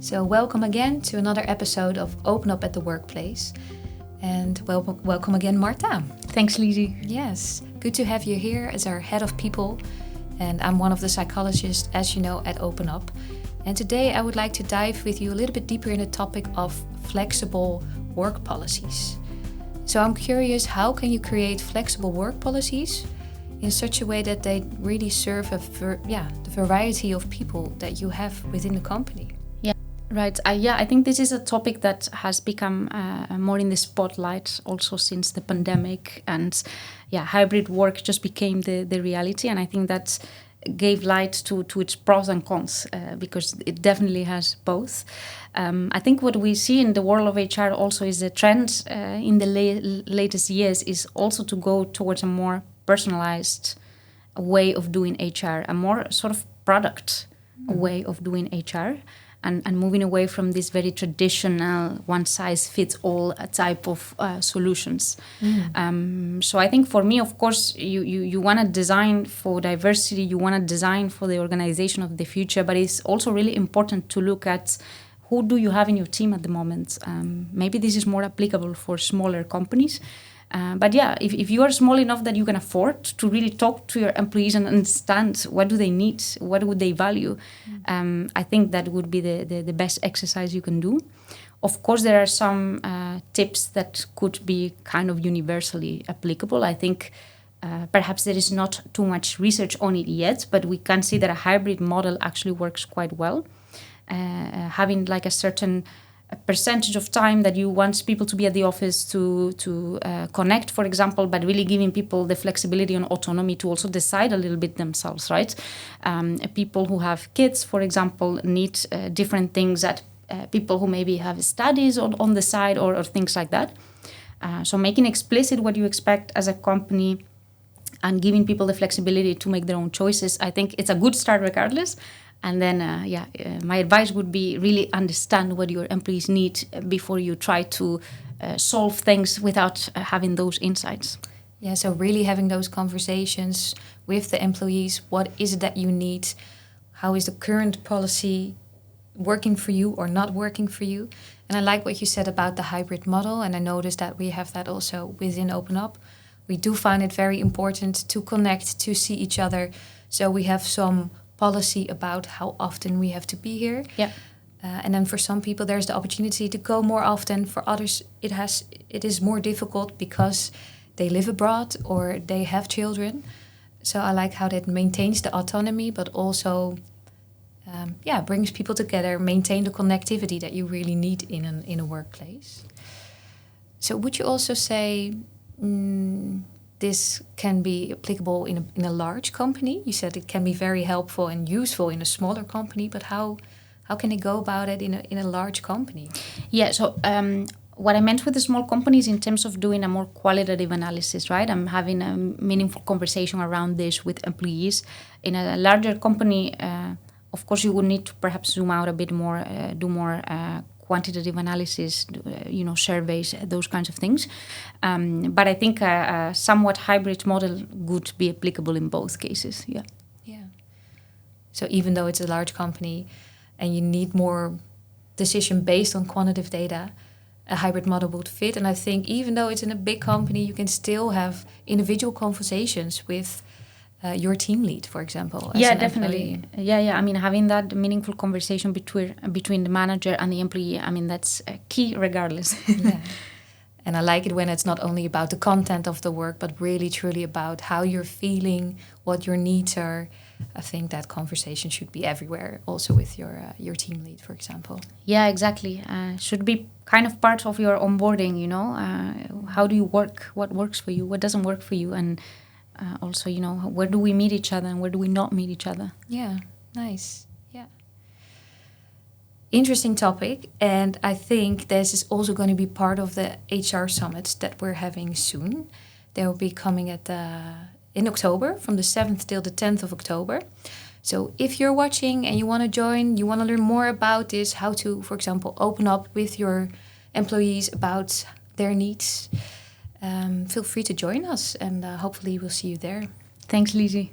So welcome again to another episode of OpenUp at the Workplace. And welcome again, Marta. Thanks, Lizzy. Yes, good to have you here as our head of people. And I'm one of the psychologists, as you know, at OpenUp. And today I would like to dive with you a little bit deeper in the topic of flexible work policies. So I'm curious, how can you create flexible work policies in such a way that they really serve the variety of people that you have within the company? Right. I think this is a topic that has become more in the spotlight also since the pandemic, and hybrid work just became the reality. And I think that gave light to its pros and cons because it definitely has both. I think what we see in the world of HR also is a trend in the latest years is also to go towards a more personalized way of doing HR, a more sort of product way of doing HR. And moving away from this very traditional one-size-fits-all type of solutions. So I think for me, of course, you want to design for diversity, you want to design for the organization of the future, but it's also really important to look at who do you have in your team at the moment. Maybe this is more applicable for smaller companies. But if you are small enough that you can afford to really talk to your employees and understand what do they need, what would they value, I think that would be the best exercise you can do. Of course, there are some tips that could be kind of universally applicable. I think perhaps there is not too much research on it yet, but we can see that a hybrid model actually works quite well. Having like a certain percentage of time that you want people to be at the office to connect, for example, but really giving people the flexibility and autonomy to also decide a little bit themselves, right? People who have kids, for example, need different things that people who maybe have studies on the side or things like that. So making explicit what you expect as a company and giving people the flexibility to make their own choices, I think it's a good start regardless. And then, my advice would be really understand what your employees need before you try to solve things without having those insights. Yeah, so really having those conversations with the employees. What is it that you need? How is the current policy working for you or not working for you? And I like what you said about the hybrid model. And I noticed that we have that also within OpenUp. We do find it very important to connect, to see each other. So we have some policy about how often we have to be here. And then for some people there's the opportunity to go more often. For others it is more difficult because they live abroad or they have children. So I like how that maintains the autonomy, but also brings people together, maintain the connectivity that you really need in a workplace. So would you also say this can be applicable in a large company? You said it can be very helpful and useful in a smaller company, but how can they go about it in a large company? Yeah, so what I meant with the small companies in terms of doing a more qualitative analysis, right? I'm having a meaningful conversation around this with employees. In a larger company, of course, you would need to perhaps zoom out a bit more, do more quantitative analysis, surveys, those kinds of things. But I think a somewhat hybrid model would be applicable in both cases. Yeah. So even though it's a large company and you need more decision based on quantitative data, a hybrid model would fit. And I think even though it's in a big company, you can still have individual conversations with your team lead, for example. Yeah, definitely. I mean, having that meaningful conversation between the manager and the employee, I mean, that's key regardless. And I like it when it's not only about the content of the work, but really truly about how you're feeling, what your needs are. I think that conversation should be everywhere, also with your team lead, for example. Yeah, exactly. Should be kind of part of your onboarding, how do you work? What works for you? What doesn't work for you? And also, where do we meet each other and where do we not meet each other? Yeah, nice. Yeah. Interesting topic. And I think this is also going to be part of the HR summits that we're having soon. They will be coming in October, from the 7th till the 10th of October. So if you're watching and you want to join, you want to learn more about this, how to, for example, open up with your employees about their needs, feel free to join us, and hopefully we'll see you there. Thanks, Lizzy.